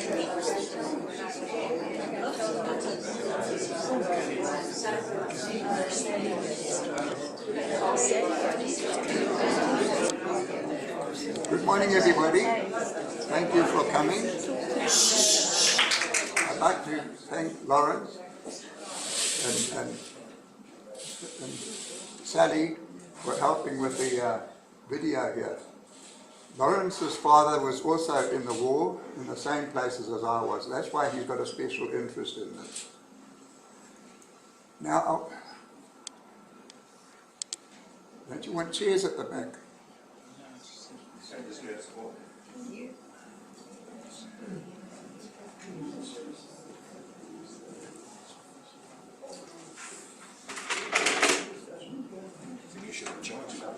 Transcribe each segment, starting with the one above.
Good morning, everybody. Thank you for coming. I'd like to thank Lawrence and Sally for helping with the video here. Lawrence's father was also in the war in the same places as I was. That's why he's got a special interest in this. Now, don't you want chairs at the back? You should have charged that.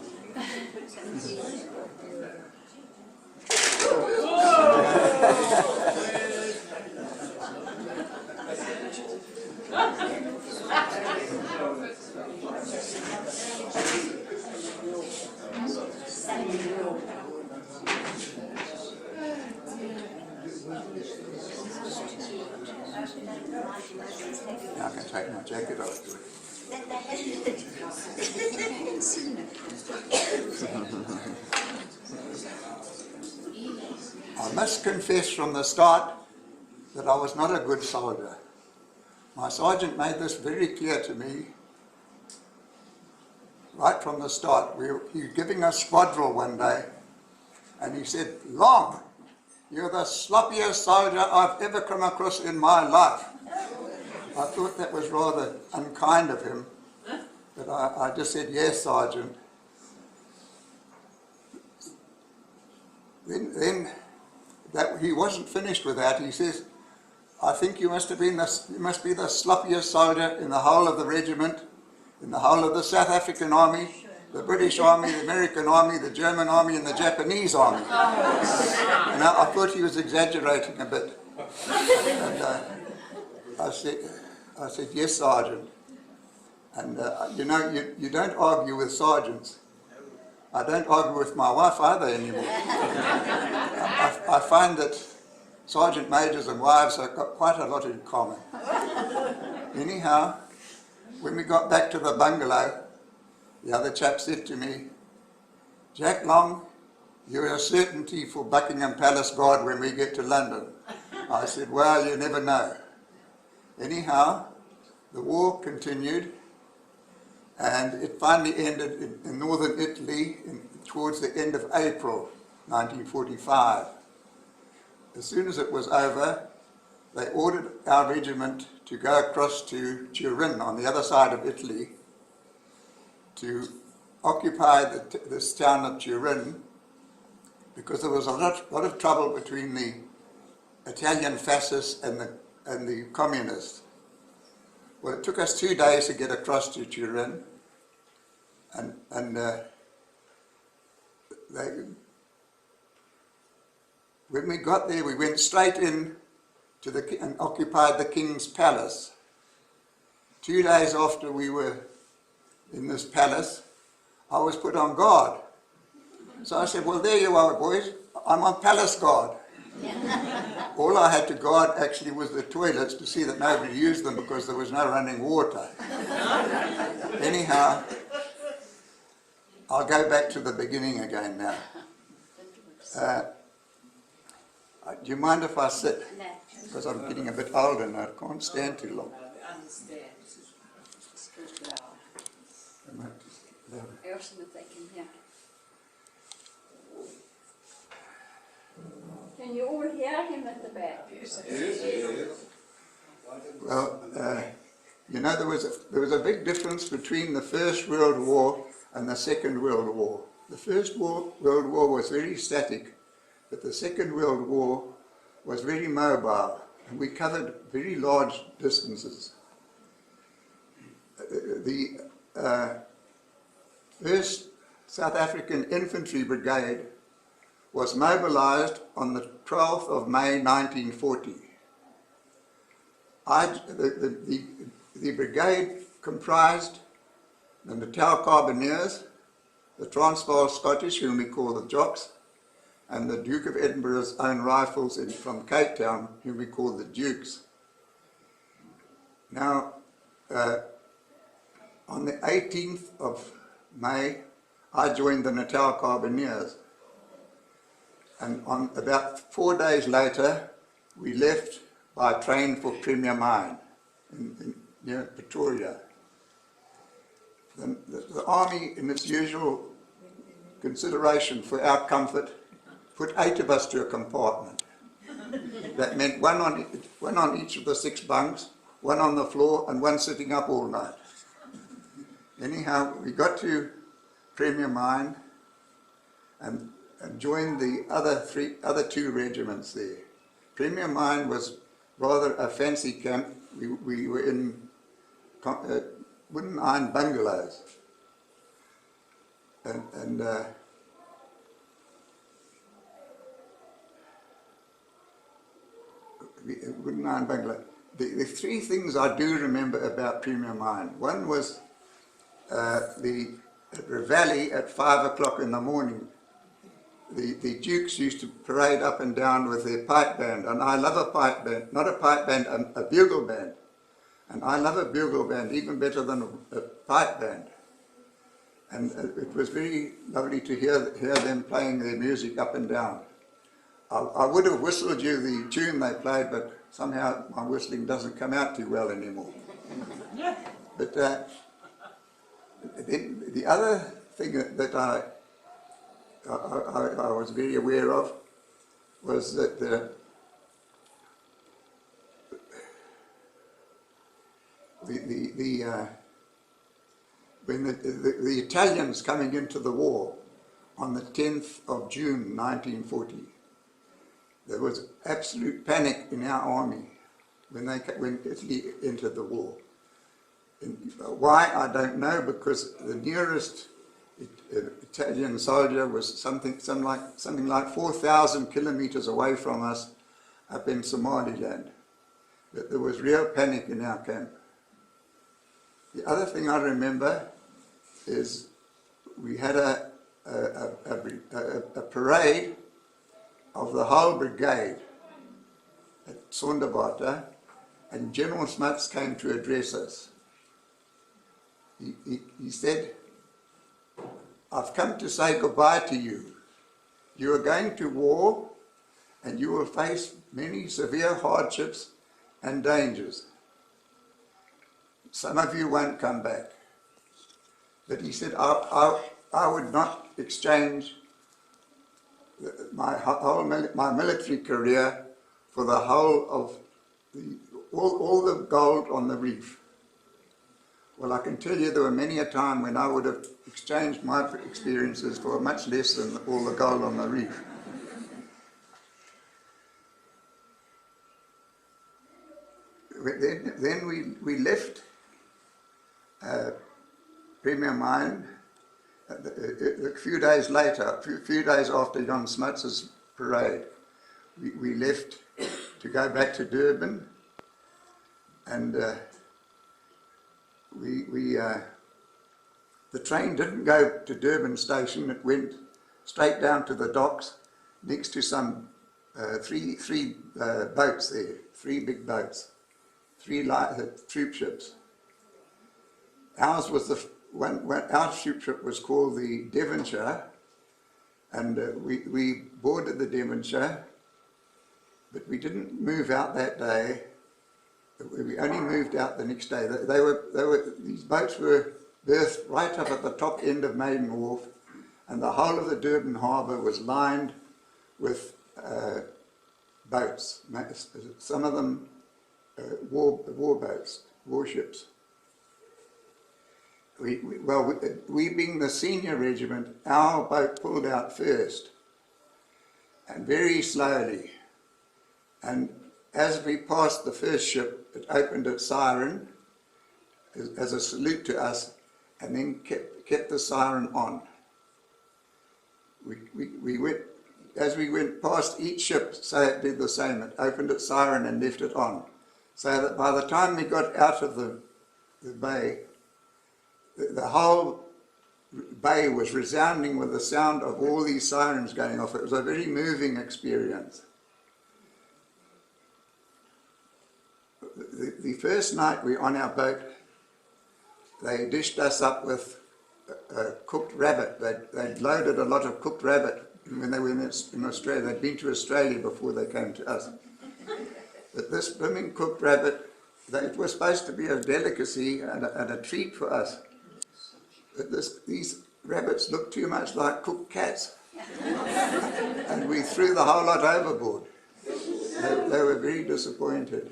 Now I can take my jacket off. I must confess from the start that I was not a good soldier. My sergeant made this very clear to me right from the start. He was giving us squad drill one day and he said, "Long, you're the sloppiest soldier I've ever come across in my life." I thought that was rather unkind of him, but I just said, "Yes, Sergeant." Then that he wasn't finished with that. He says, "I think you must be the sloppiest soldier in the whole of the regiment, in the whole of the South African Army, the British Army, the American Army, the German Army, and the Japanese Army." And I thought he was exaggerating a bit. And I said, "Yes, Sergeant." And you don't argue with sergeants. I don't argue with my wife either anymore. I find that sergeant majors and wives have got quite a lot in common. Anyhow, when we got back to the bungalow, the other chap said to me, "Jack Long, you're a certainty for Buckingham Palace Guard when we get to London." I said, "Well, you never know." Anyhow, the war continued, and it finally ended in northern Italy towards the end of April 1945. As soon as it was over, they ordered our regiment to go across to Turin on the other side of Italy to occupy this town of Turin, because there was a lot of trouble between the Italian fascists and the communists. Well, it took us 2 days to get across to Turin, and when we got there, we went straight in and occupied the King's Palace. 2 days after we were in this palace, I was put on guard. So I said, "Well, there you are, boys. I'm on palace guard." All I had to guard actually was the toilets to see that nobody used them, because there was no running water. Anyhow, I'll go back to the beginning again now. Do you mind if I sit? Because I'm getting a bit older and I can't stand too long. Can you all hear him at the back? Yes. Well, there was a big difference between the First World War and the Second World War. The First World War was very static, but the Second World War was very mobile, and we covered very large distances. The First South African Infantry Brigade was mobilized on the 12th of May 1940. The brigade comprised the Natal Carbineers, the Transvaal Scottish, whom we call the Jocks, and the Duke of Edinburgh's own rifles from Cape Town, whom we call the Dukes. Now, on the 18th of May, I joined the Natal Carbineers, and on about 4 days later, we left by train for Premier Mine near Pretoria. The army, in its usual consideration for our comfort, put 8 of us to a compartment. That meant one on each of the 6 bunks, one on the floor, and one sitting up all night. Anyhow, we got to Premier Mine and joined the other 2 regiments there. Premier Mine was rather a fancy camp. We were in wooden iron bungalows. And wooden iron bungalow. The 3 things I do remember about Premier Mine. One was the Revali at 5 o'clock in the morning. The Dukes used to parade up and down with their pipe band, and I love a pipe band, not a pipe band, a bugle band. And I love a bugle band even better than a pipe band. And it was very lovely to hear them playing their music up and down. I would have whistled you the tune they played, but somehow my whistling doesn't come out too well anymore. But the other thing that I was very aware of was that when the Italians coming into the war on the 10th of June 1940, there was absolute panic in our army when Italy entered the war. And why, I don't know, because the nearest Italian soldier was something like 4,000 kilometers away from us up in Somaliland. But there was real panic in our camp. The other thing I remember is we had a parade of the whole brigade at Sonderbata, and General Smuts came to address us. He said, "I've come to say goodbye to you. You are going to war, and you will face many severe hardships and dangers. Some of you won't come back." But he said, I would not exchange my military career for the whole of all the gold on the reef. Well, I can tell you there were many a time when I would have exchanged my experiences for much less than all the gold on the reef. Then we left Premier Mine a few days later, a few days after Jan Smuts' parade. We left to go back to Durban, and the train didn't go to Durban station. It went straight down to the docks next to some three boats there, 3 big boats, 3 troop ships. Ours was our troop ship was called the Devonshire, and we boarded the Devonshire, but we didn't move out that day. We only moved out the next day. These boats were berthed right up at the top end of Maiden Wharf, and the whole of the Durban harbour was lined with boats. Some of them war boats, warships. We being the senior regiment, our boat pulled out first, and very slowly. And as we passed the first ship, it opened its siren as a salute to us, and then kept the siren on. We went, as we went past each ship, so it did the same. It opened its siren and left it on, so that by the time we got out of the bay, the whole bay was resounding with the sound of all these sirens going off. It was a very moving experience. The first night we were on our boat, they dished us up with cooked rabbit. They'd loaded a lot of cooked rabbit when they were in Australia. They'd been to Australia before they came to us. But this blooming cooked rabbit, it was supposed to be a delicacy and a treat for us. But these rabbits looked too much like cooked cats. And we threw the whole lot overboard. They were very disappointed.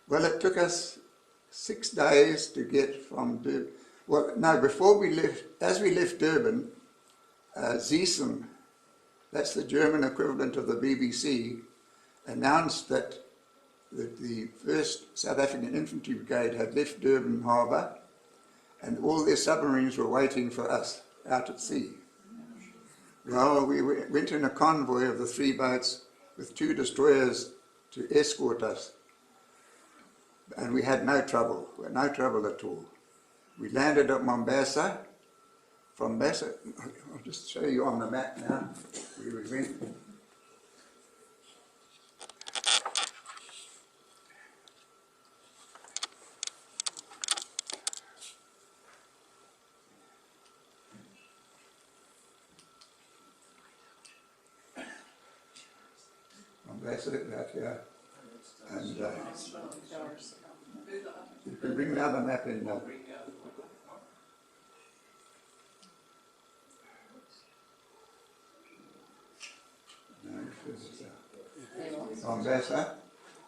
Well, it took us 6 days to get from Durban. Well, no, before we left, as we left Durban, Ziesem, that's the German equivalent of the BBC, announced that the 1st South African Infantry Brigade had left Durban Harbour and all their submarines were waiting for us out at sea. Well, we went in a convoy of the 3 boats with 2 destroyers to escort us. And we had no trouble at all. We landed at Mombasa. From Mombasa, I'll just show you on the map now where we went. Mombasa, right here. And you can bring the other map in now.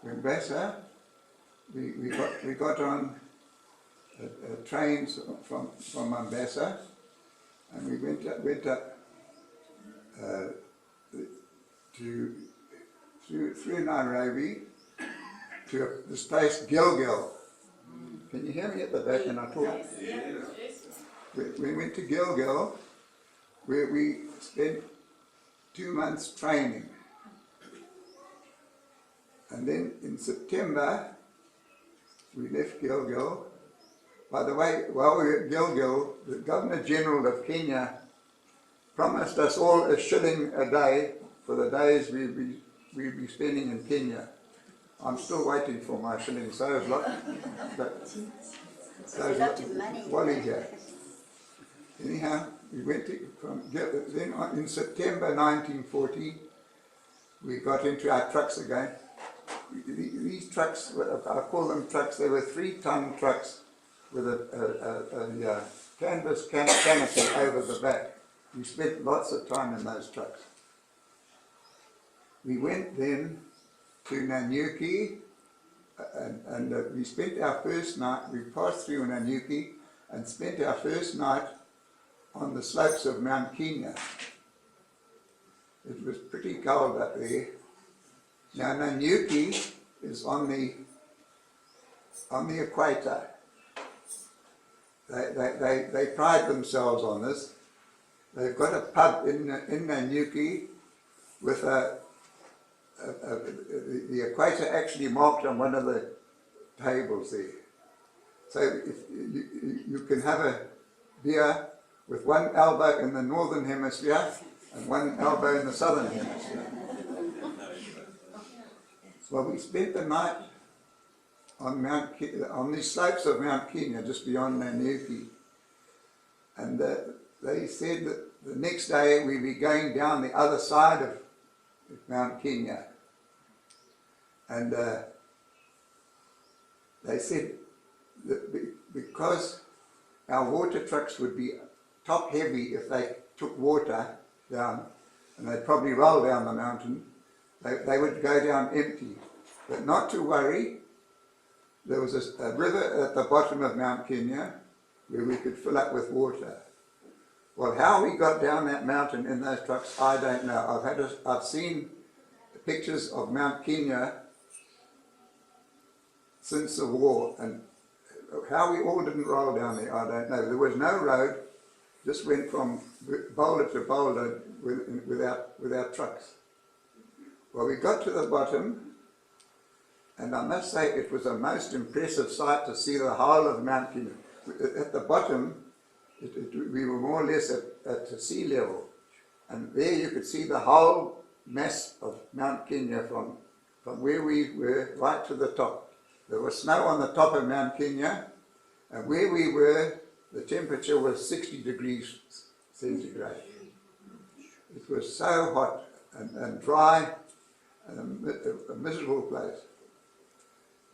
Mombasa, we got on a train from Mombasa, and we went up through Nairobi to this place Gilgil. Can you hear me at the back when I talk? We went to Gilgil, where we spent 2 months training. And then in September, we left Gilgil. By the way, while we were at Gilgil, the Governor General of Kenya promised us all a shilling a day for the days we'd be spending in Kenya. I'm still waiting for my shilling, so is Wally here. Anyhow, we went then in September 1940, we got into our trucks again. These trucks, I call them trucks, they were 3-ton trucks with a canvas canopy over the back. We spent lots of time in those trucks. We went then to Nanyuki, and we spent our first night, we passed through Nanyuki and spent our first night on the slopes of Mount Kenya. It was pretty cold up there. Now Nanyuki is on the equator. They pride themselves on this. They've got a pub in Nanyuki with the equator actually marked on one of the tables there. So if you can have a beer with one elbow in the northern hemisphere and one elbow in the southern hemisphere. Well, we spent the night on these slopes of Mount Kenya, just beyond Nanyuki. And they said that the next day we'd be going down the other side of Mount Kenya. And they said that because our water trucks would be top heavy if they took water down, and they'd probably roll down the mountain, they would go down empty. But not to worry, there was a river at the bottom of Mount Kenya where we could fill up with water. Well, how we got down that mountain in those trucks, I don't know. I've seen pictures of Mount Kenya since the war, and how we all didn't roll down there, I don't know. There was no road, just went from boulder to boulder with our trucks. Well, we got to the bottom, and I must say it was a most impressive sight to see the whole of Mount Kenya. At the bottom, We were more or less at the sea level. And there you could see the whole mass of Mount Kenya from where we were right to the top. There was snow on the top of Mount Kenya, and where we were, the temperature was 60 degrees centigrade. It was so hot and dry, and a miserable place.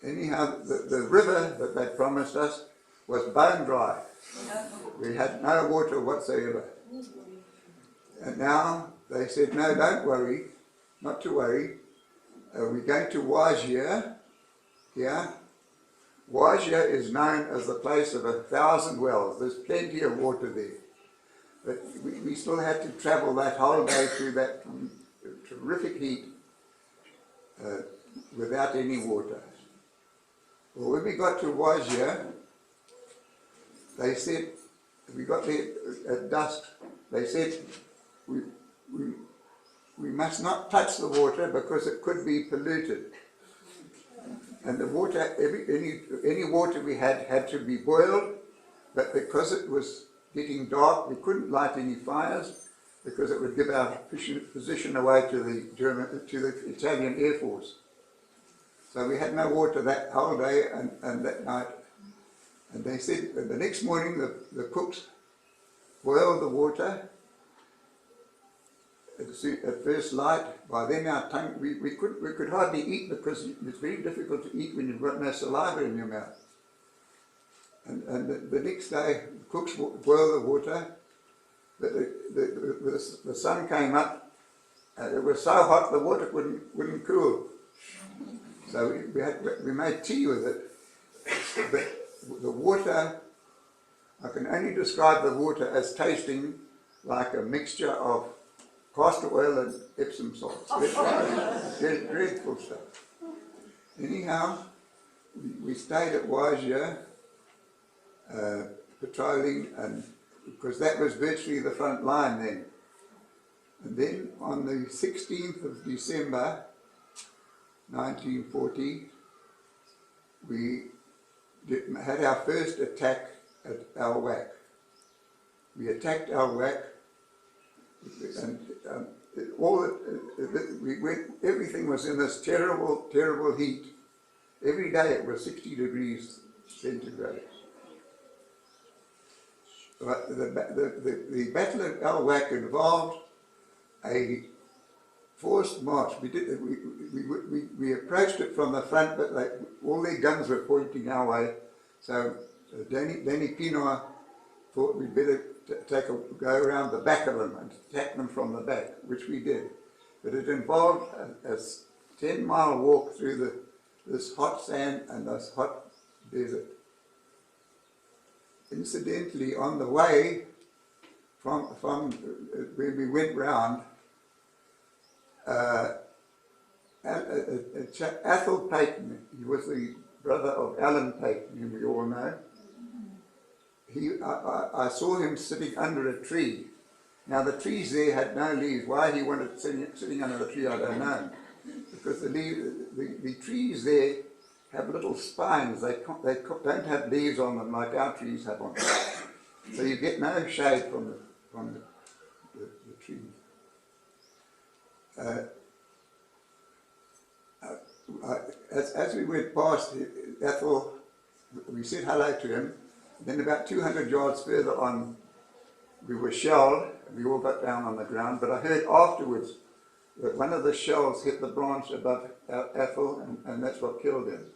Anyhow, the river that they promised us was bone dry. We had no water whatsoever. And now they said, no, don't worry, not to worry. We're going to Wajir here. Wajir is known as the place of 1,000 wells. There's plenty of water there. But we still had to travel that whole day through that terrific heat without any water. Well, when we got to Wajir, they said, we got there at dusk, they said, we must not touch the water because it could be polluted. And the water, any water we had to be boiled, but because it was getting dark, we couldn't light any fires because it would give our position away to the Italian Air Force. So we had no water that whole day and that night. And they said the next morning the cooks boiled the water at first light. By then our tongue, we could hardly eat because it's very difficult to eat when you've got no saliva in your mouth. And the next day, the cooks boiled the water, but the sun came up, and it was so hot the water wouldn't cool. So we made tea with it. But the water, I can only describe the water as tasting like a mixture of castor oil and Epsom salts. Dreadful stuff. Anyhow, we stayed at Wajir, patrolling, and because that was virtually the front line then. And then on the 16th of December 1940, we had our first attack at Al Wak. We attacked Al Wak, and everything was in this terrible, terrible heat. Every day it was 60 degrees centigrade. But the Battle of Al Wak involved a forced march. We approached it from the front, but all their guns were pointing our way. So Danny Pinoy thought we'd better go around the back of them and attack them from the back, which we did. But it involved a 10-mile walk through this hot sand and this hot desert. Incidentally, on the way from when we went round, Athol Peyton, he was the brother of Alan Peyton, whom we all know. I saw him sitting under a tree. Now the trees there had no leaves. Why he wanted sitting under the tree, I don't know. Because the trees there have little spines. They don't have leaves on them like our trees have on them. So you get no shade from the trees. As we went past Athol, we said hello to him. Then about 200 yards further on, we were shelled, and we all got down on the ground, but I heard afterwards that one of the shells hit the branch above Athol, and that's what killed him.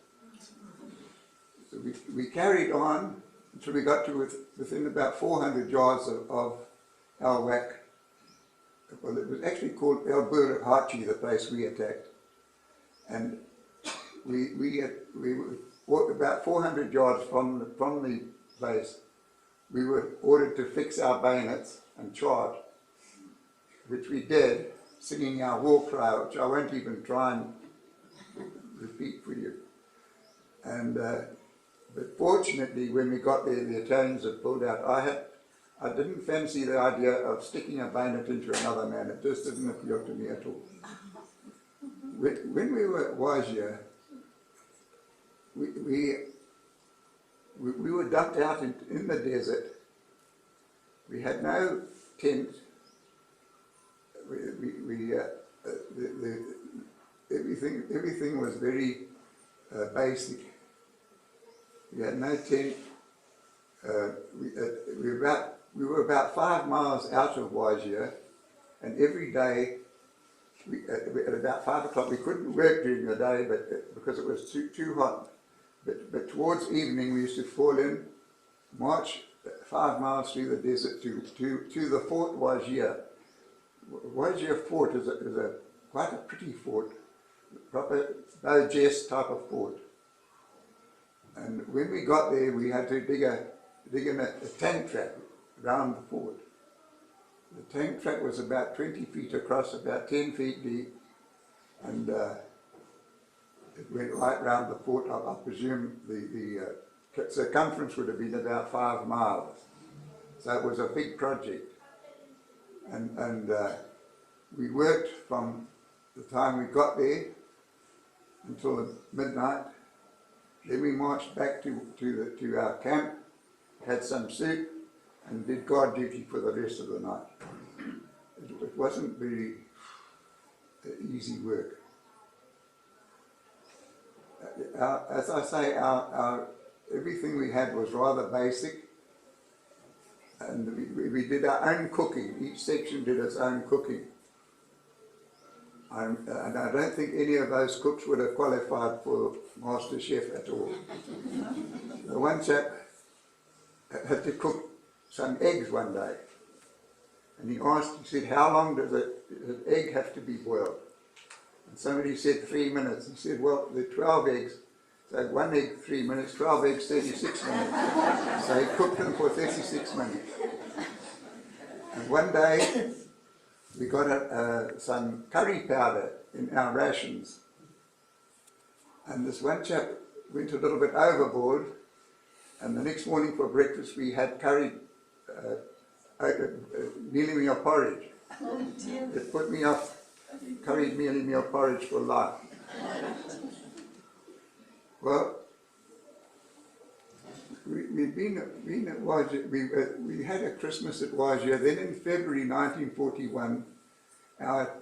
So we carried on until we got to within about 400 yards of Al Wak. Well, it was actually called El Bur Hachi, the place we attacked. And we were about 400 yards from the place. We were ordered to fix our bayonets and charge, which we did, singing our war cry, which I won't even try and repeat for you. And but fortunately, when we got there, the Italians had pulled out. I didn't fancy the idea of sticking a bayonet into another man. It just didn't appeal to me at all. When we were at Wajir, we were dumped out in the desert, We had no tent. Everything was very basic. We had no tent. We were about 5 miles out of Wajir, and every day, at about 5 o'clock, we couldn't work during the day because it was too hot. But towards evening, we used to fall in, march 5 miles through the desert to the Fort Wajir. Wajir Fort is quite a pretty fort, proper no jest type of fort. And when we got there, we had to dig a tank track around the fort. The tank track was about 20 feet across, about 10 feet deep, and it went right round the fort. I presume the circumference would have been about 5 miles. So it was a big project. And we worked from the time we got there until midnight. Then we marched back to our camp, had some soup, and did guard duty for the rest of the night. It wasn't very easy work. As I say, everything we had was rather basic, and we did our own cooking. Each section did its own cooking. And I don't think any of those cooks would have qualified for Master Chef at all. The one chap had to cook some eggs one day, and he said, how long does an egg have to be boiled? And somebody said 3 minutes. He said, well, there are 12 eggs, so 1 egg 3 minutes, 12 eggs 36 minutes. So he cooked them for 36 minutes. And one day we got some curry powder in our rations, and this one chap went a little bit overboard, and the next morning for breakfast we had curry mealie meal porridge. It put me off curried mealie meal porridge for life. Well, we'd been at Wajir. We had a Christmas at Wajir. Then in February 1941, our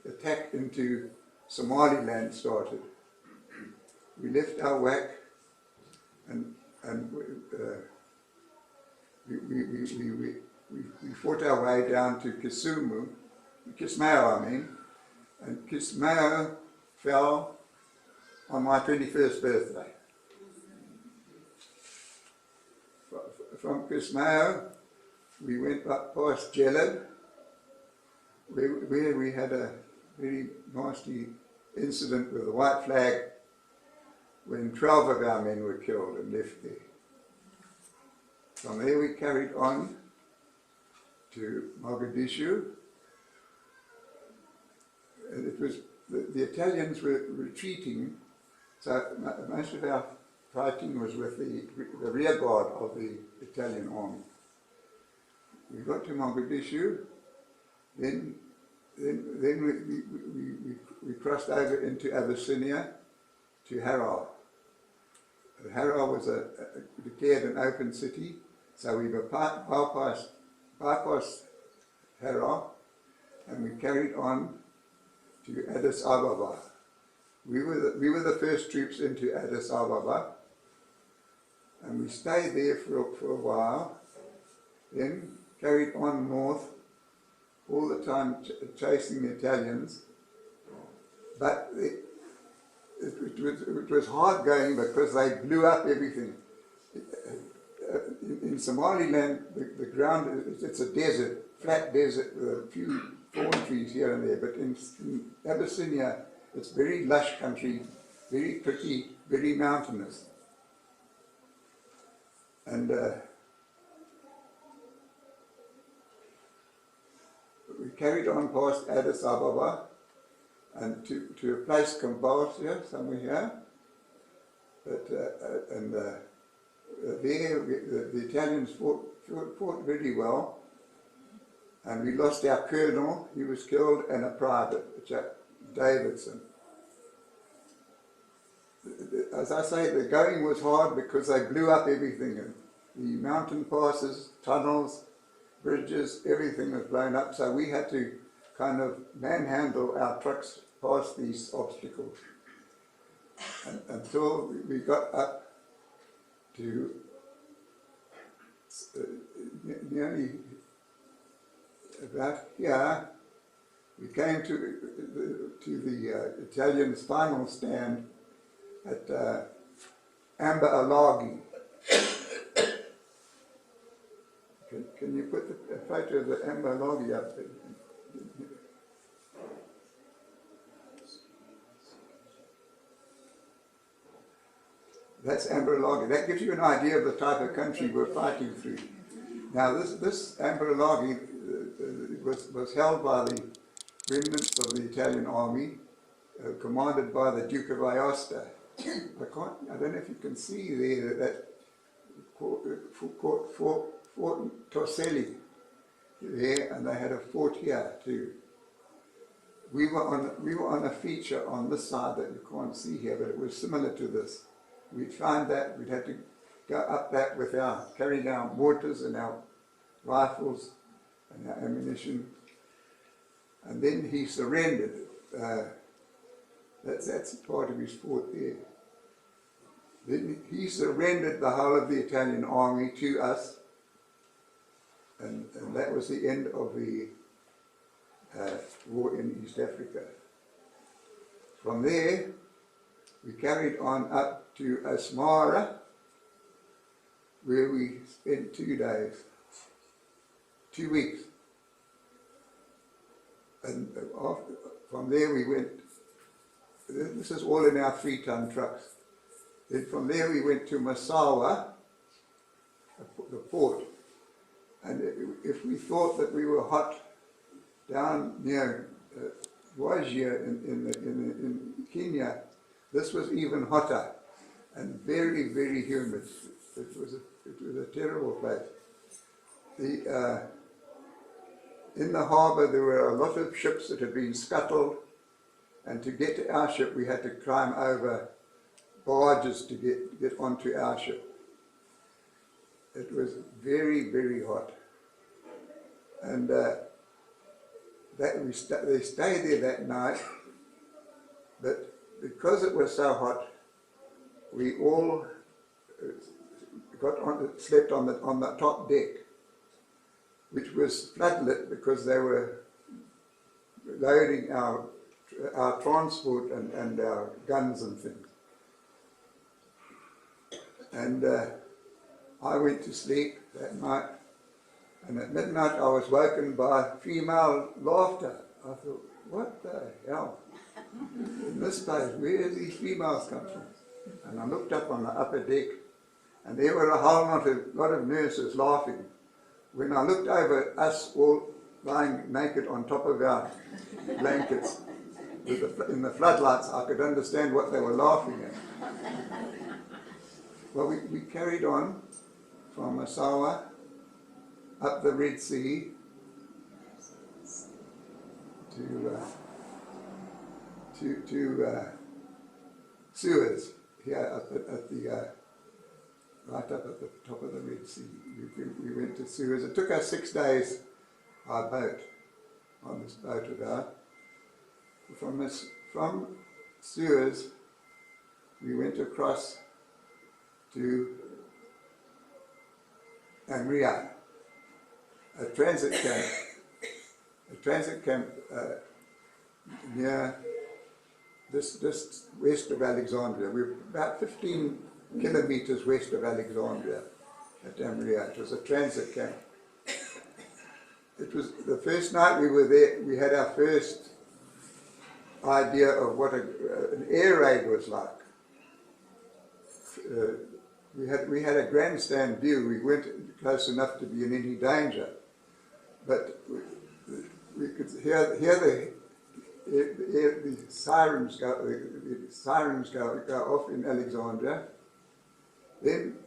attack into Somaliland started. We left our whack, and we fought our way down to Kismayo, and Kismayo fell on my 21st birthday. From Kismayo, we went up past Jelad, where we had a very nasty incident with the white flag when 12 of our men were killed and left there. From there we carried on to Mogadishu. And it was, the Italians were retreating, so most of our fighting was with the rear guard of the Italian army. We got to Mogadishu, then we crossed over into Abyssinia to Harar. Harar was declared an open city, so we bypassed Harar, and we carried on to Addis Ababa. We were the first troops into Addis Ababa, and we stayed there for a while, then carried on north, all the time chasing the Italians. But it was hard going because they blew up everything. In Somaliland, the ground, it's a desert, flat desert with a few thorn trees here and there, but in Abyssinia, it's very lush country, very pretty, very mountainous. And we carried on past Addis Ababa and to a place Kambasia, somewhere here. But, there the Italians fought really well, and we lost our colonel. He was killed, and a private, Jack Davidson. As I say, the going was hard because they blew up everything, the mountain passes, tunnels, bridges, everything was blown up, so we had to kind of manhandle our trucks past these obstacles until we got up to nearly about here. We came to the Italian's final stand at Amber Alaghi. Can you put a photo of the Amber Alaghi up there? That's Amber Alaghi. That gives you an idea of the type of country we're fighting through. Now this Amber Alaghi was held by the remnants of the Italian army, commanded by the Duke of Aosta. I don't know if you can see there that Fort Torcelli there, and they had a fort here too. We were on a feature on this side that you can't see here, but it was similar to this. We'd find that we'd have to go up that with carrying our mortars and our rifles and our ammunition. And then he surrendered. That's part of his fort there. Then he surrendered the whole of the Italian army to us, and that was the end of the war in East Africa. From there, we carried on up to Asmara, where we spent 2 days, 2 weeks. And from there we went, this is all in our 3-ton trucks. Then from there we went to Massawa, the port. And if we thought that we were hot down near Wajir in Kenya, this was even hotter and very, very humid. It was a terrible place. In the harbour there were a lot of ships that had been scuttled, and to get to our ship we had to climb over barges to get onto our ship. It was very, very hot. And they stayed there that night, but because it was so hot, we all slept on the top deck, which was floodlit because they were loading our transport and our guns and things. And I went to sleep that night, and at midnight I was woken by female laughter. I thought, what the hell? In this place, where do these females come from? And I looked up on the upper deck, and there were a whole lot of nurses laughing. When I looked over us all lying naked on top of our blankets in the floodlights, I could understand what they were laughing at. Well, we carried on from Massawa up the Red Sea to Suez, here at the right up at the top of the Red Sea. We went to Suez. It took us 6 days by boat, on this boat of ours. From Suez, we went across to Amria, a transit camp near just west of Alexandria. We were about 15 kilometers west of Alexandria at Amria. It was a transit camp. It was the first night we were there, we had our first idea of what an air raid was like. We had a grandstand view. We weren't close enough to be in any danger, but we could hear the sirens go off in Alexandria. Then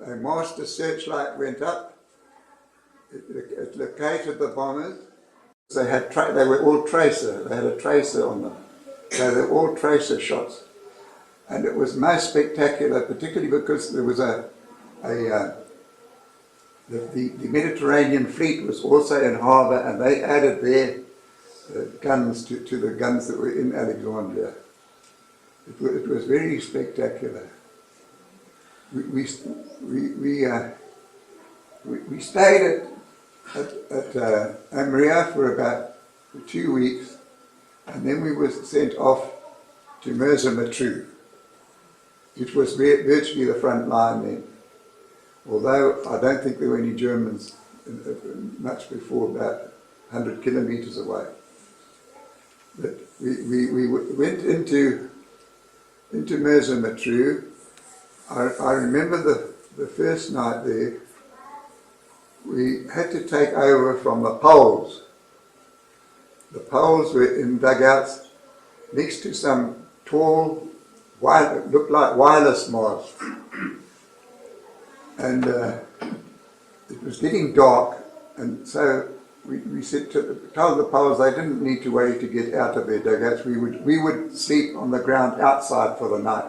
a master searchlight went up. It located the bombers. They were all tracer. They had a tracer on them. So they were all tracer shots. And it was most spectacular, particularly because there was a the Mediterranean fleet was also in harbour, and they added their guns to the guns that were in Alexandria. It was very spectacular. We stayed at Amria for about 2 weeks, and then we were sent off to Mersa Matruh. It was virtually the front line then, although I don't think there were any Germans much before about 100 kilometres away. But we went into Mersa Matruh. I remember the first night there, we had to take over from the Poles. The Poles were in dugouts next to some tall, looked like wireless masts. And it was getting dark, and so we told the Poles they didn't need to worry to get out of their dugouts. We would sleep on the ground outside for the night.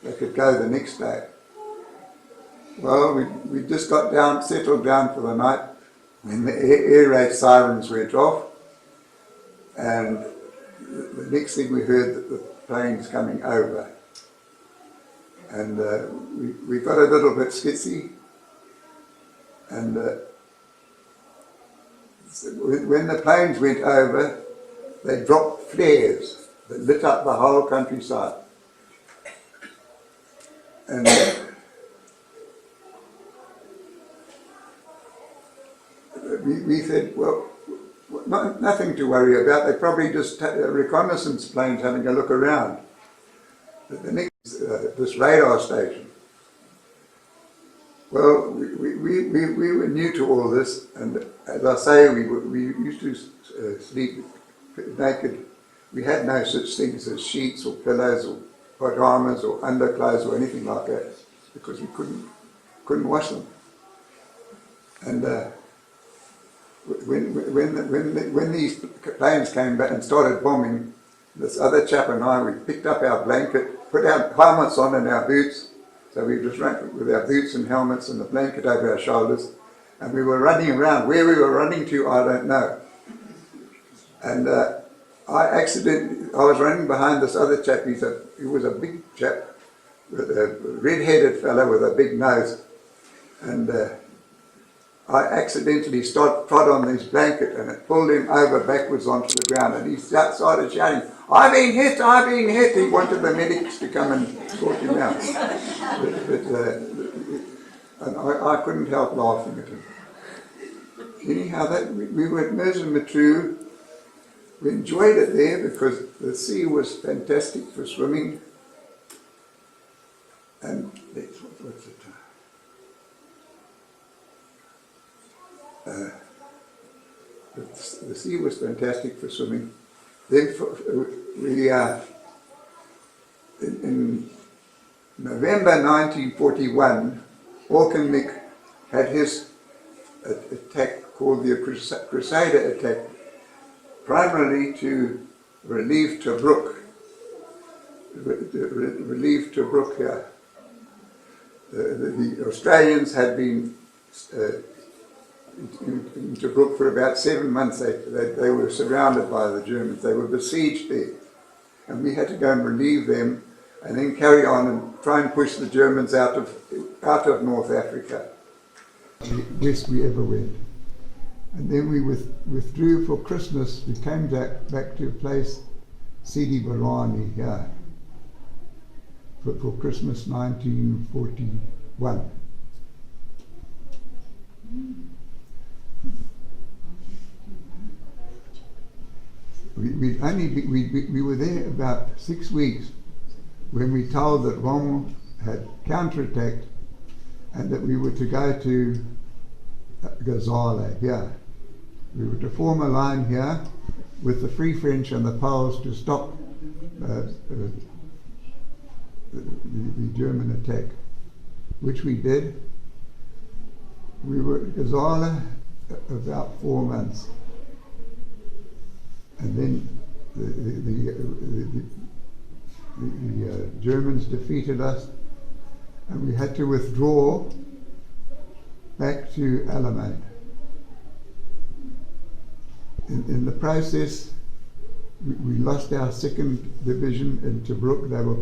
They could go the next day. Well, we just got down, settled down for the night when the air raid sirens went off, and the next thing we heard that the planes coming over. And we got a little bit skitsy, and when the planes went over, they dropped flares that lit up the whole countryside. And we said, well, nothing to worry about. They probably just reconnaissance planes having a look around. The next, this radar station. Well, we were new to all this, and as I say, we used to sleep naked. We had no such things as sheets or pillows or pajamas or underclothes or anything like that, because we couldn't wash them. And when these planes came back and started bombing, this other chap and I, we picked up our blanket, put our helmets on and our boots. So we just ran with our boots and helmets and the blanket over our shoulders, and we were running around. Where we were running to, I don't know. And I was running behind this other chap. He was a big chap, a red-headed fellow with a big nose. And I accidentally trod on his blanket, and it pulled him over backwards onto the ground, and he started shouting, "I've been hit, I've been hit." He wanted the medics to come and sort him out. And I couldn't help laughing at him. Anyhow, we were at Mersa Matruh. We enjoyed it there because the sea was fantastic for swimming. And what's the time? The sea was fantastic for swimming. Then in November 1941, Auchinleck had his attack called the Crusader attack, primarily to relieve Tobruk. Relieve Tobruk here. The Australians had been in Tobruk for about 7 months. They were surrounded by the Germans. They were besieged there. And we had to go and relieve them and then carry on and try and push the Germans out of North Africa. The best we ever went. And then we withdrew for Christmas. We came back to a place, Sidi Barani here, for Christmas 1941. We were there about 6 weeks when we told that Rommel had counterattacked and that we were to go to Gazala here. We were to form a line here with the Free French and the Poles to stop the German attack, which we did. We were at Gazala about 4 months. And then the Germans defeated us, and we had to withdraw back to Alamein. In the process, we lost our 2nd Division in Tobruk. They were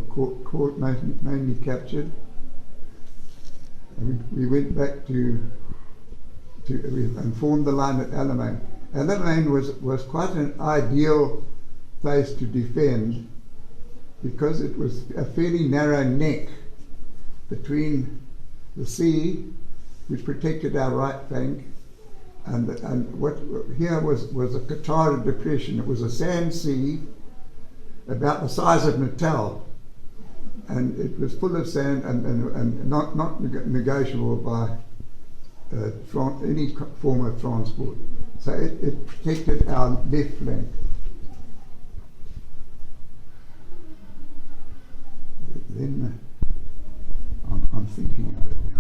mainly captured. And we went back and formed the line at Alamein. Alamein was quite an ideal place to defend because it was a fairly narrow neck between the sea, which protected our right flank, and what here was a Katahdin depression. It was a sand sea about the size of Natal, and it was full of sand and not negotiable by any form of transport. So it protected our left flank. Then I'm thinking of it now.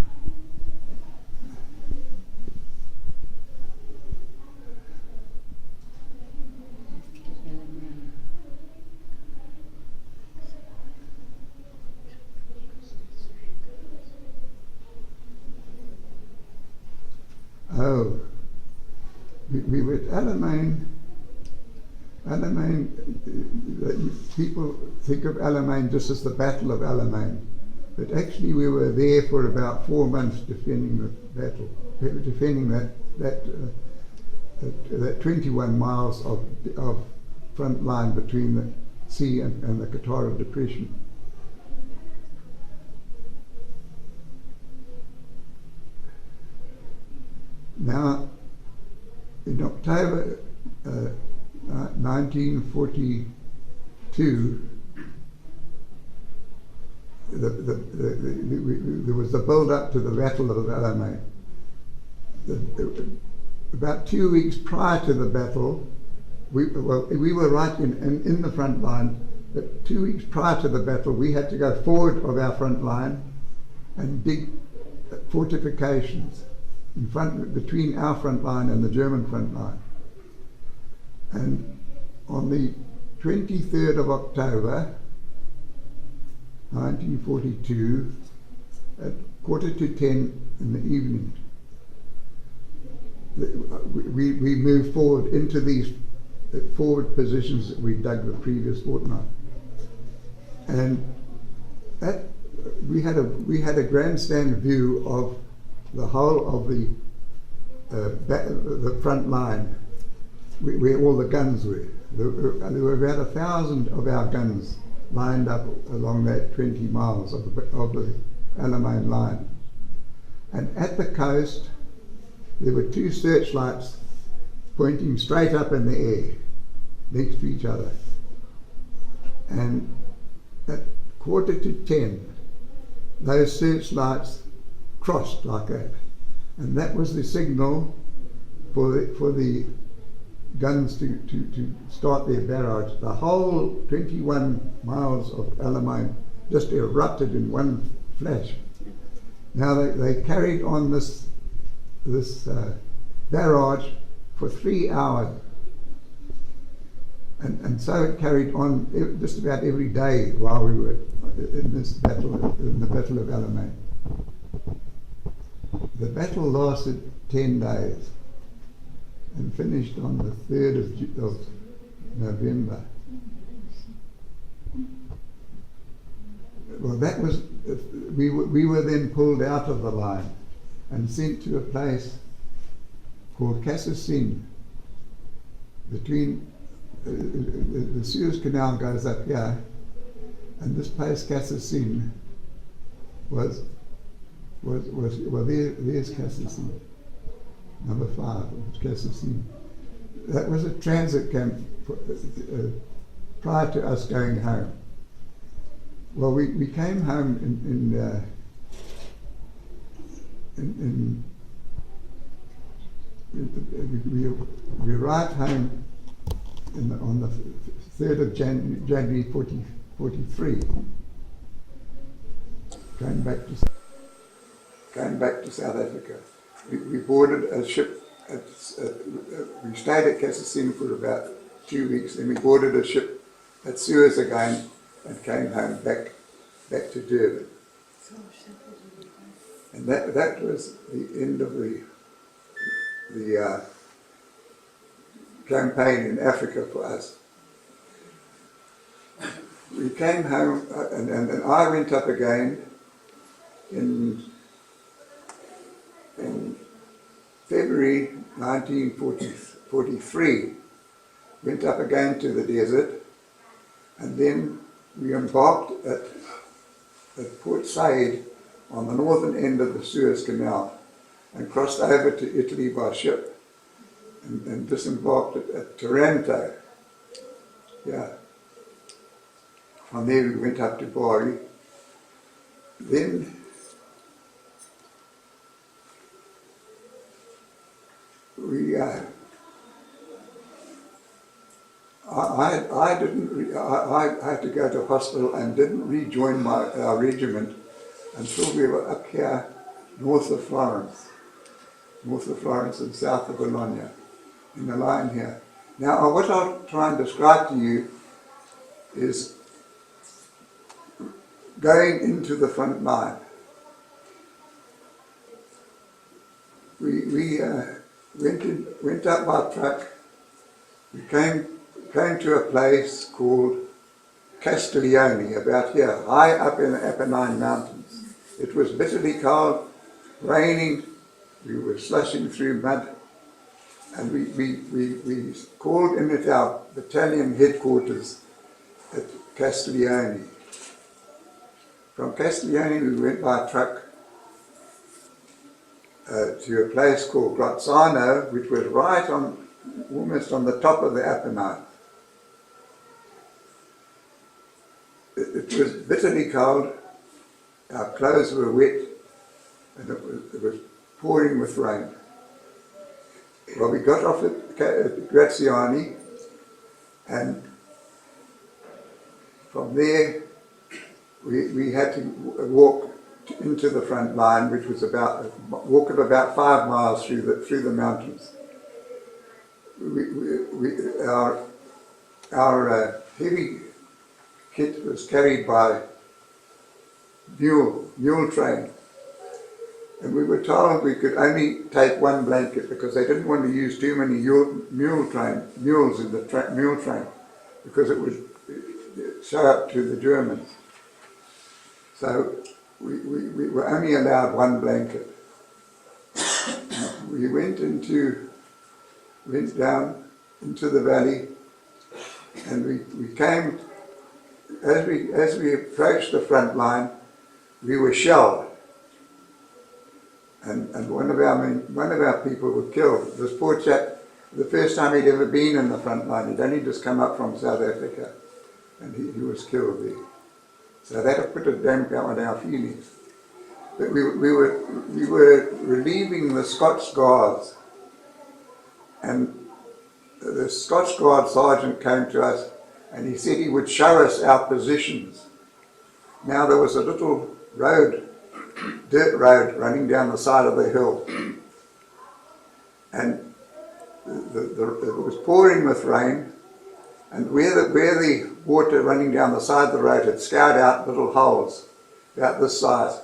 Oh, we were at Alamein. Alamein, people think of Alamein just as the Battle of Alamein, but actually we were there for about 4 months defending the battle, defending that 21 miles of front line between the sea and the Katahdin Depression. Now, in October 1942, there was the build-up to the Battle of Alamein. About 2 weeks prior to the battle, we were right in the front line, but 2 weeks prior to the battle, we had to go forward of our front line and dig fortifications between our front line and the German front line. And on the 23rd of October 1942, at 9:45 in the evening, we moved forward into these forward positions that we dug the previous fortnight. And that we had a grandstand view of the whole of the front line, where all the guns were. There were about 1,000 of our guns lined up along that 20 miles of the Alamein line. And at the coast, there were 2 searchlights pointing straight up in the air, next to each other. And at 9:45, those searchlights crossed like that, and that was the signal for the guns to start their barrage. The whole 21 miles of Alamein just erupted in one flash. Now they carried on this barrage for 3 hours, and so it carried on just about every day while we were in this battle, in the Battle of Alamein. The battle lasted 10 days and finished on the 3rd of November. Well, that was, we were then pulled out of the line and sent to a place called Kassersin. Between the Suez Canal goes up here, and this place Kassersin was there's Kassersin, number 5, Kassersin. That was a transit camp prior to us going home. Well, we came home we arrived home on the 3rd of January 1943. Going back to South Africa. We boarded a ship. We stayed at Kassersin for about 2 weeks, then we boarded a ship at Suez again and came home back to Durban. And that was the end of the campaign in Africa for us. We came home, and I went up again in February 1943. Went up again to the desert, and then we embarked at Port Said on the northern end of the Suez Canal and crossed over to Italy by ship and disembarked at Taranto. Yeah. From there we went up to Bari. Then we I had to go to hospital and didn't rejoin our regiment until we were up here north of Florence and south of Bologna, in the line here. Now what I'll try and describe to you is going into the front line. We went up by truck. We came to a place called Castiglione, about here, high up in the Apennine Mountains. It was bitterly cold, raining, we were slushing through mud, and we called in at our battalion headquarters at Castiglione. From Castiglione we went by truck to a place called Grazzano, which was right on, almost on the top of the Apennine. It was bitterly cold, our clothes were wet, and it was pouring with rain. Well, we got off at Graziani, and from there we had to walk into the front line, which was about a walk of about 5 miles through the mountains. Our heavy kit was carried by mule train, and we were told we could only take one blanket because they didn't want to use too many mules in the mule train because it would show up to the Germans. So we were only allowed one blanket. We went down into the valley, and we came, as we approached the front line, we were shelled, and one of our people was killed. This poor chap, the first time he'd ever been in the front line, he'd only just come up from South Africa, and he was killed there. So that put a damp on our feelings. But we were relieving the Scots Guards, and the Scots Guard sergeant came to us and he said he would show us our positions. Now there was a little road, dirt road, running down the side of the hill, and it was pouring with rain, and where the water running down the side of the road had scoured out little holes about this size.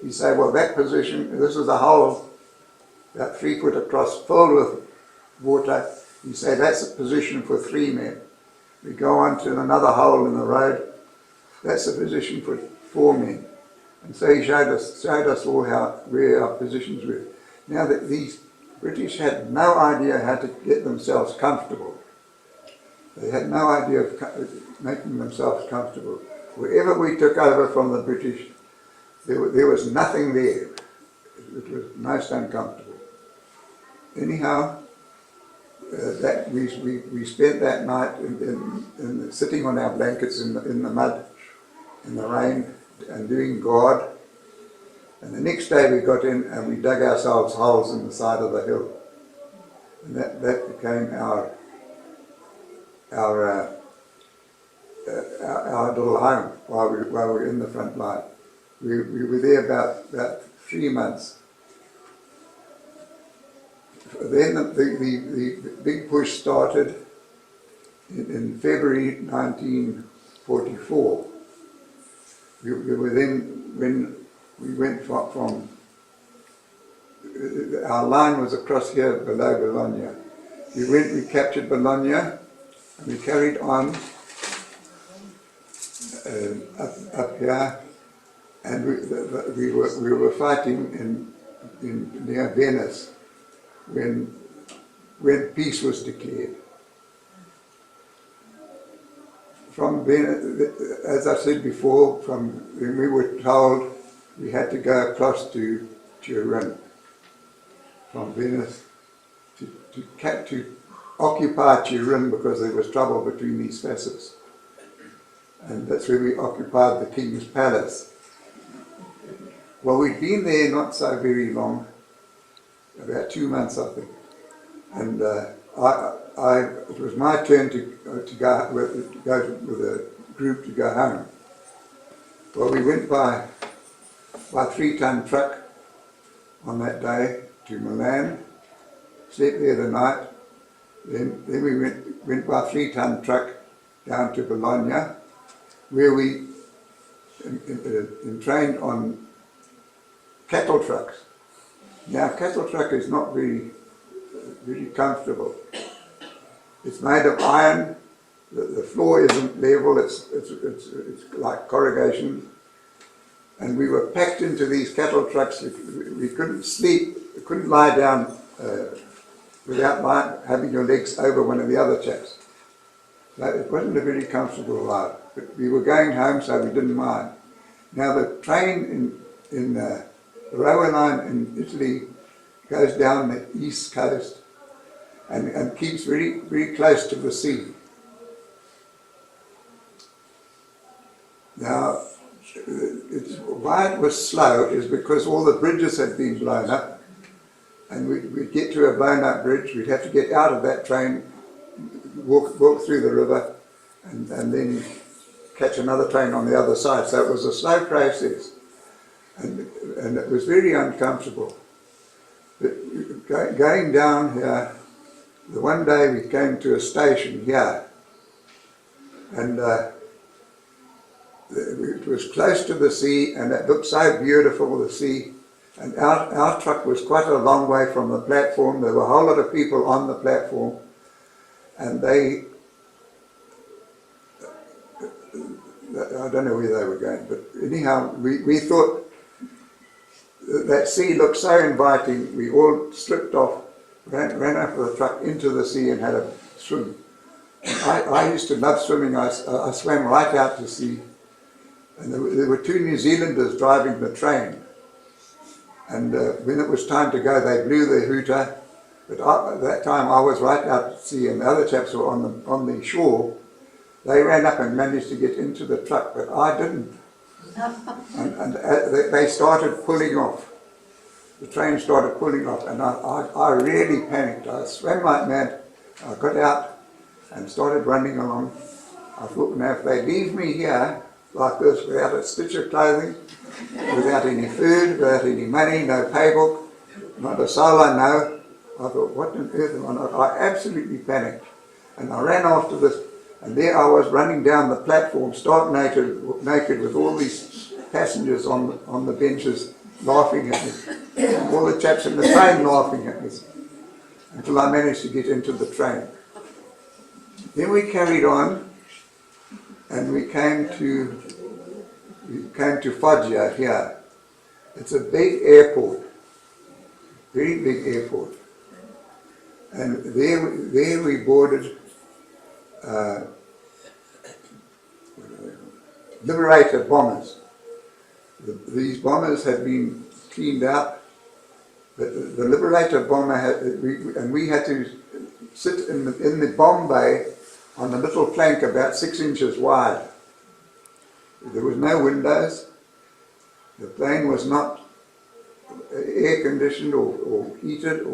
You say, well, that position, this is a hole about 3 foot across, filled with water. You say that's a position for 3 men. We go on to another hole in the road. That's a position for 4 men. And so he showed us all where our positions were. Now that these British had no idea how to get themselves comfortable. They had no idea of making themselves comfortable. Wherever we took over from the British, there was nothing there. It was most uncomfortable. Anyhow, that we spent that night in sitting on our blankets in the mud, in the rain, and doing guard. And the next day we got in and we dug ourselves holes in the side of the hill, and that became our little home while we were in the front line. We were there about 3 months. Then the big push started in February 1944. We were then, when we went from our line was across here below Bologna. We captured Bologna, and we carried on up here, and we were fighting near Venice when peace was declared. From Venice, as I said before, from when we were told we had to go across to Turin, from Venice to occupy Turin, because there was trouble between these facets. And that's where we occupied the king's palace. Well, we'd been there not so very long, about 2 months, I think. And it was my turn to go with a group to go home. Well, we went by 3-ton truck on that day to Milan, slept there the night. Then we went by 3-ton truck down to Bologna, where we trained on cattle trucks. Now, cattle truck is not very comfortable. It's made of iron. The floor isn't level. It's like corrugation. And we were packed into these cattle trucks. We couldn't sleep. We couldn't lie down without having your legs over one of the other chaps. So it wasn't a very comfortable life. But we were going home, so we didn't mind. Now the train in the railway line in Italy goes down the east coast and keeps very, very close to the sea. Now, why it was slow is because all the bridges had been blown up, and we'd get to a blown up bridge, we'd have to get out of that train, walk through the river, and then catch another train on the other side. So it was a slow process, and it was very uncomfortable. But going down here, the one day we came to a station here, and it was close to the sea, and it looked so beautiful, the sea. And our truck was quite a long way from the platform. There were a whole lot of people on the platform, and I don't know where they were going, but anyhow, we thought that sea looked so inviting. We all slipped off, ran up with the truck into the sea and had a swim. I used to love swimming. I swam right out to sea. And there were 2 New Zealanders driving the train. And when it was time to go, they blew their hooter. But at that time, I was right out to sea, and the other chaps were on the shore. They ran up and managed to get into the truck, but I didn't. And they started pulling off. The train started pulling off, and I really panicked. I swam like mad. I got out and started running along. I thought, now if they leave me here like this, without a stitch of clothing, without any food, without any money, no paybook, not a soul I know, I thought, what on earth am I not? I absolutely panicked. And I ran after this, and there I was running down the platform, stark naked with all these passengers on the benches laughing at me. All the chaps in the train laughing at me, until I managed to get into the train. Then we carried on, and we came to Foggia here. It's a big airport, very big airport. And there we boarded Liberator bombers. These bombers had been cleaned out, but the Liberator bomber we had to sit in the bomb bay on a little plank about 6 inches wide. There was no windows. The plane was not air conditioned or heated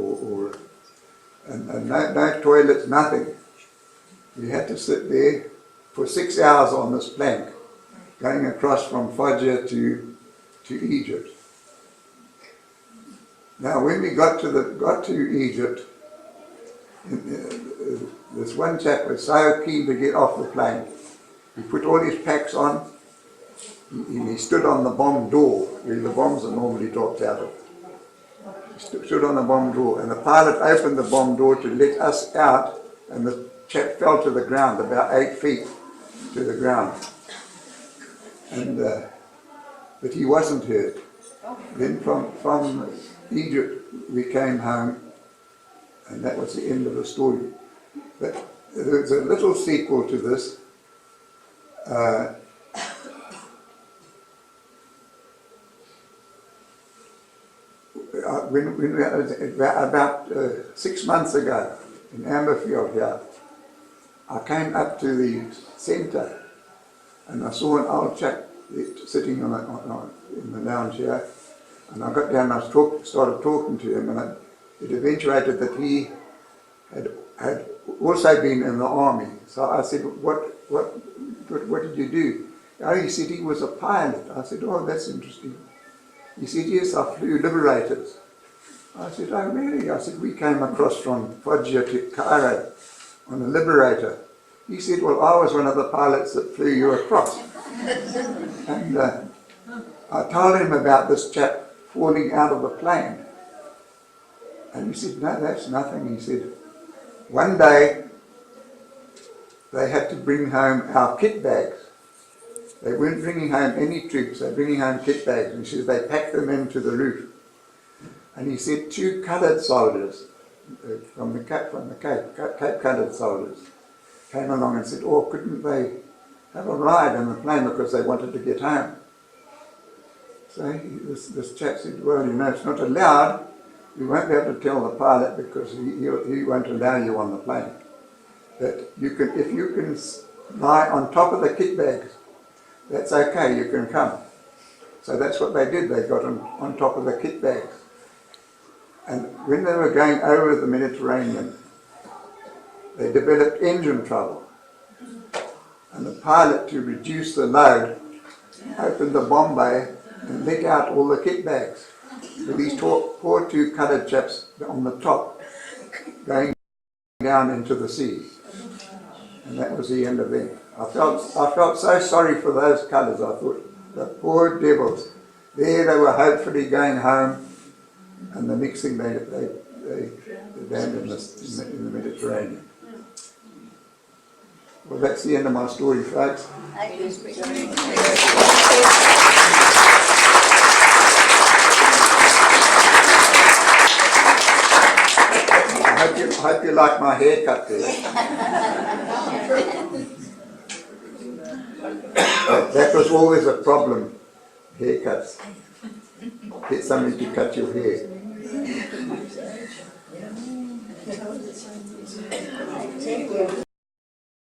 and no toilets, nothing. You had to sit there for 6 hours on this plank, going across from Foggia to Egypt. Now, when we got to Egypt, this one chap was so keen to get off the plane. He put all his packs on. He stood on the bomb door, where the bombs are normally dropped out of. stood on the bomb door, and the pilot opened the bomb door to let us out, and the chap fell to the ground, about 8 feet to the ground. And but he wasn't hurt. Then from Egypt we came home, and that was the end of the story. But there's a little sequel to this. About 6 months ago in Amberfield here, I came up to the centre and I saw an old chap sitting in the lounge here, and I got down and started talking to him, and it eventuated that he had also been in the army. So I said, what did you do? Oh, he said he was a pilot. I said, oh, that's interesting. He said, yes, I flew Liberators. I said, oh, really? I said, we came across from Foggia to Cairo on a Liberator. He said, well, I was one of the pilots that flew you across. And I told him about this chap falling out of the plane. And he said, no, that's nothing. He said, one day they had to bring home our kit bags. They weren't bringing home any troops, they were bringing home kit bags. And he said they packed them into the roof. And he said 2 coloured soldiers from the Cape coloured soldiers came along and said, oh, couldn't they have a ride on the plane because they wanted to get home? So this chap said, well, you know, it's not allowed. You won't be able to tell the pilot because he won't allow you on the plane. But you can, if you can lie on top of the kit bags, that's okay, you can come. So that's what they did, they got on top of the kit bags. And when they were going over the Mediterranean, they developed engine trouble. And the pilot, to reduce the load, opened the bomb bay and let out all the kit bags. With these poor 2 coloured chaps on the top, going down into the sea. And that was the end of them. I felt so sorry for those colours. I thought, the poor devils. There they were hopefully going home, and the next thing they landed in the Mediterranean. Well, that's the end of my story, folks. I hope you like my haircut there. That was always a problem, haircuts. Get somebody to cut your hair.